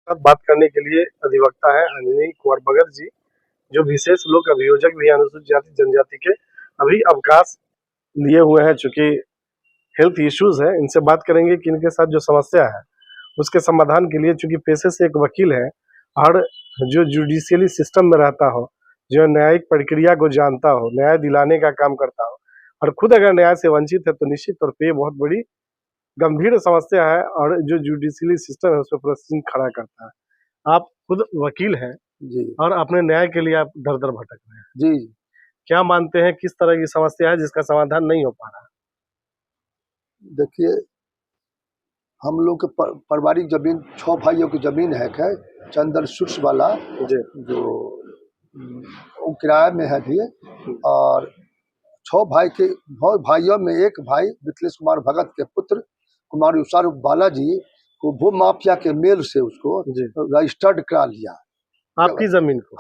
साथ बात करने के लिए अधिवक्ता है अंजनी कुंवर भगत जी, जो विशेष लोक अभियोजक भी हैं अनुसूचित जाति जनजाति के। अभी अवकाश लिए हुए हैं, चूंकि हेल्थ इश्यूज है। इनसे बात करेंगे कि इनके साथ जो समस्या है उसके समाधान के लिए, चूंकि पेशे से एक वकील है और जो जुडिशियली सिस्टम में रहता हो, जो न्यायिक प्रक्रिया को जानता हो, न्याय दिलाने का काम करता हो, और खुद अगर न्याय से वंचित है तो निश्चित तौर पर ये बहुत बड़ी गंभीर समस्या है और जो जुडिशियली सिस्टम है उस पर प्रश्न खड़ा करता है। आप खुद वकील हैं जी और अपने न्याय के लिए आप दर दर भटक रहे हैं। जी क्या मानते हैं किस तरह की समस्या है जिसका समाधान नहीं हो पा रहा? देखिए, हम लोग के पारिवारिक जमीन 6 भाइयों की जमीन है, खैर चंदन सुट्स वाला जी जो वो किराए में है भी। और 6 भाइयों में एक भाई मिथिलेश कुमार भगत के पुत्र कुमार उषारूप बालाजी को भू माफिया के मेल से उसको जी रजिस्टर्ड करा लिया। आपकी जमीन को?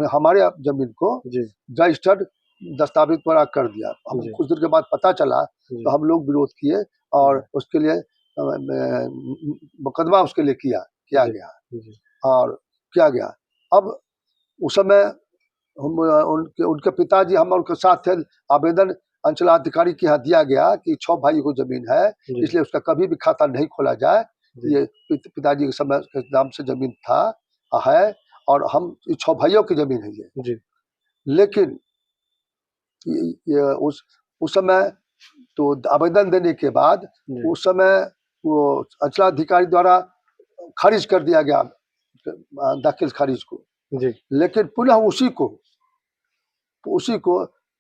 हमारे जमीन को जी रजिस्टर्ड दस्तावेज द्वारा कर दिया। हम जी कुछ देर के बाद पता चला जी तो हम लोग विरोध किए और उसके लिए मुकदमा उसके लिए किया जी गया जी और किया गया। अब उस समय हम उनके पिताजी हम उनके साथ थे। आवेदन अंचलाधिकारी के यहाँ दिया गया कि 6 भाई को जमीन है, जी इसलिए उसका कभी भी खाता नहीं खोला जाए। जी ये पिताजी के समय के नाम से जमीन था है और हम 6 भाइयों की जमीन है ये। जी लेकिन ये उस समय तो आवेदन देने के बाद जी उस समय वो अंचलाधिकारी द्वारा खारिज कर दिया गया, दाखिल खारिज को। जी लेकिन पुनः उसी को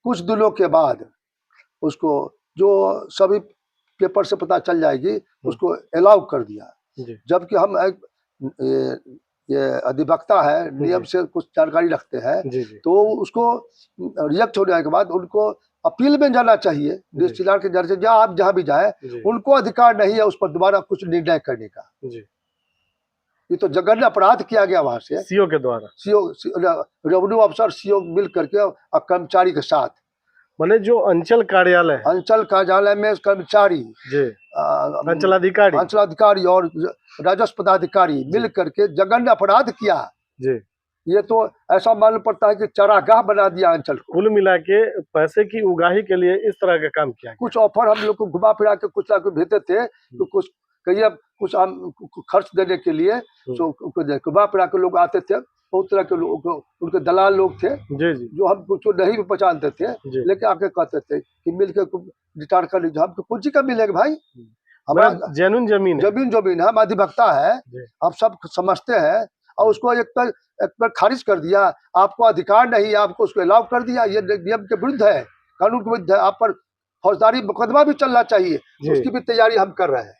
कुछ दिनों के बाद उसको जो सभी पेपर से पता चल जाएगी उसको अलाउ कर दिया। जी जबकि हम ये अधिवक्ता है, नियम से कुछ जानकारी रखते हैं, जी जी तो उसको रिजेक्ट होने के बाद उनको अपील में जाना चाहिए डिस्ट्रिक्ट के जज से, आप जहाँ भी जाए जी उनको अधिकार नहीं है उस पर दोबारा कुछ निर्णय करने का। जी ये तो जघन्य अपराध किया गया वहां से सीओ के द्वारा। सीओ रेवेन्यू अफसर सीओ मिल करके और कर्मचारी के साथ। माने जो अंचल कार्यालय है, अंचल कार्यालय में कर्मचारी, जी अंचलाधिकारी और राजस्व पदाधिकारी मिल करके जघन्य अपराध किया। जी ये तो ऐसा मालूम पड़ता है कि चरागाह बना दिया अंचल को। कुल मिला के पैसे की उगाही के लिए इस तरह का काम किया। कुछ ऑफर हम लोग को घुमा फिरा के कुछ लाख भेजते थे, तो कुछ कहिए कुछ खर्च देने के लिए घुमा फिरा के लोग आते थे। बहुत तरह के लोग, उनके दलाल लोग थे जी जी जो हम कुछ नहीं भी पहचानते थे, लेके आके कहते थे कि मिल के रिटायर कर लीजिए। हमको पूंजी का मिलेगा भाई, हमारा जेन्युइन जमीन है, हम अधिवक्ता है, आप सब समझते हैं। और उसको एक पर खारिज कर दिया, आपको अधिकार नहीं, आपको उसको अलाउ कर दिया। ये नियम के विरुद्ध है, कानून के विरुद्ध है। आप पर फौजदारी मुकदमा भी चलना चाहिए, उसकी भी तैयारी हम कर रहे हैं।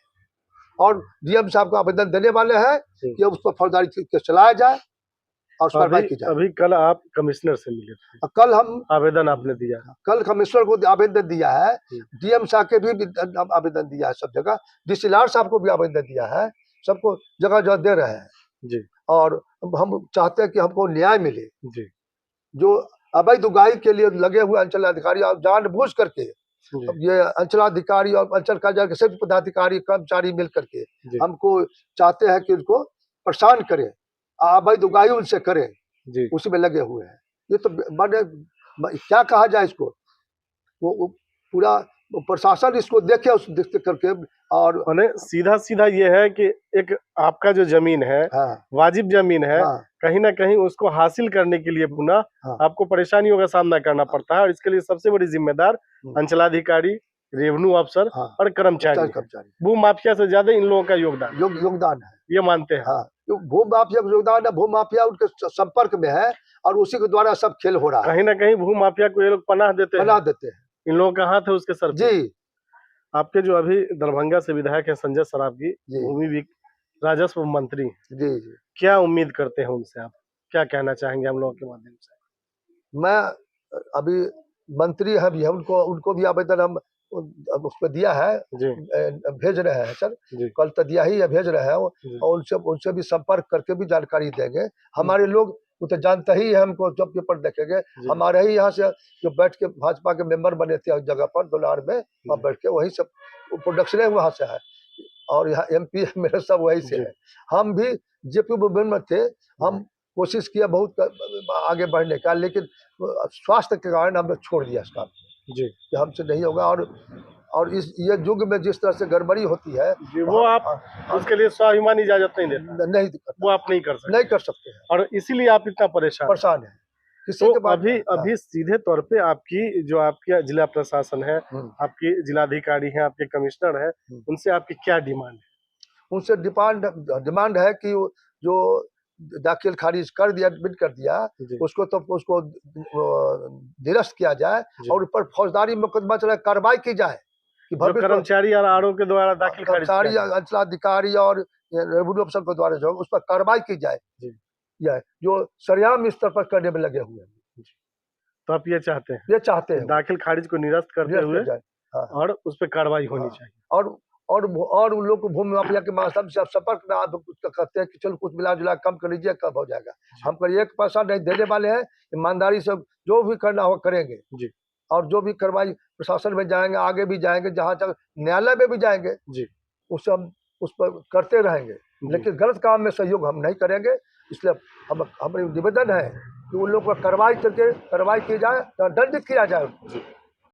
और डीएम साहब को आवेदन देने वाले हैं कि उस पर फौजदारी केस चलाया जाए और कार्रवाई की जाए। अभी कल आप कमिश्नर से मिले थे? कल हम आवेदन आपने दिया? कल कमिश्नर को आवेदन दिया है, डीएम साहब के भी आवेदन दिया है, सब जगह डीसीएलआर साहब को भी आवेदन दिया है, सबको जगह जगह दे रहे हैं जी। और हम चाहते हैं कि हमको न्याय मिले जी। जो अवैध उगाही के लिए लगे हुए अंचलाधिकारी और जानबूझ करके ये अंचलाधिकारी और अंचल कार्यालय के सभी पदाधिकारी कर्मचारी मिल करके हमको चाहते हैं कि उनको परेशान करें, अवैध उगाही उनसे करें, उसी में लगे हुए हैं। ये तो माने क्या कहा जाए इसको, वो पूरा प्रशासन इसको देखे उस देख करके। और सीधा सीधा ये है कि एक आपका जो जमीन है, वाजिब जमीन है, कहीं ना कहीं उसको हासिल करने के लिए पुनः आपको परेशानियों का सामना करना पड़ता है, और इसके लिए सबसे बड़ी जिम्मेदार अंचलाधिकारी, रेवेन्यू अफसर और कर्मचारी। भू माफिया से ज्यादा इन लोगों का योगदान है, ये मानते हैं। भू माफिया का योगदान है, भू माफिया उनके संपर्क में है और उसी के द्वारा सब खेल हो रहा है। कहीं ना कहीं भू माफिया को ये लोग पनाह देते हैं, इन लोगों का हाथ है उसके सर पे। जी। आपके जो अभी दरभंगा से विधायक है संजय सरावगी, भूमि राजस्व मंत्री, जी, क्या उम्मीद करते हैं उनसे? आप क्या कहना चाहेंगे हम लोगों के माध्यम से? मैं अभी मंत्री है भी, उनको भी आवेदन हम उस पर दिया है, भेज रहे हैं सर, कल तो दिया ही है, भेज रहे हैं और उनसे भी संपर्क करके भी जानकारी देंगे। हमारे लोग वो तो जानते ही है हमको, जब पेपर देखेंगे हमारे ही यहाँ से जो बैठ के भाजपा के मेंबर बने थे उस जगह पर दोलार में, वहाँ बैठ के वही सब प्रोडक्शन वहाँ से है। और यहाँ MP मेरे सब वही से जी। है। हम भी जेपी मूवमेंट में थे, हम कोशिश किया बहुत आगे बढ़ने का, लेकिन स्वास्थ्य के कारण हमने छोड़ दिया इस काम को जी कि हमसे नहीं होगा। और इस ये युग में जिस तरह से गड़बड़ी होती है जी, वो आप उसके लिए स्वाभिमान इजाजत नहीं देता, नहीं वो आप नहीं कर सकते, नहीं कर सकते हैं, और इसीलिए आप इतना परेशान हैं। परेशान है किसी तो के बाद। अभी सीधे तौर पे आपकी जो आपका जिला प्रशासन है, आपके जिलाधिकारी हैं, आपके कमिश्नर हैं, उनसे आपकी क्या डिमांड है? उनसे डिमांड है कि जो दाखिल खारिज कर दिया, एडमिट कर दिया, जी। उसको निरस्त किया जाए और ऊपर फौजदारी मुकदमा चला, कार्रवाई की जाए कि जो कर्मचारी और आरओ के द्वारा दाखिल खारिज किया कर्मचारी, गया। अंचलाधिकारी और रेवेन्यू अफसर के द्वारा जो उस पर कार्रवाई की जाए, जी। यह जो सरेआम स्तर पर करने में लगे हुए हैं। तो आप ये चाहते हैं, ये चाहते हैं दाखिल खारिज को निरस्त करते हुए हाँ, और उस पर कार्रवाई होनी चाहिए। और उन लोग को भूमि माफिया के माध्यम से आप संपर्क में आप कहते हैं कि चलो कुछ मिला जुला कम कर लीजिए, कब हो जाएगा। हम पर 1 पैसा नहीं देने वाले हैं, ईमानदारी से जो भी करना हो करेंगे जी। और जो भी कार्रवाई प्रशासन में जाएंगे, आगे भी जाएंगे, जहाँ तक न्यायालय में भी जाएंगे जी। उससे हम उस पर करते रहेंगे, लेकिन गलत काम में सहयोग हम नहीं करेंगे। इसलिए हमारी निवेदन है कि उन लोग पर कार्रवाई की जाए, दंडित किया जाए।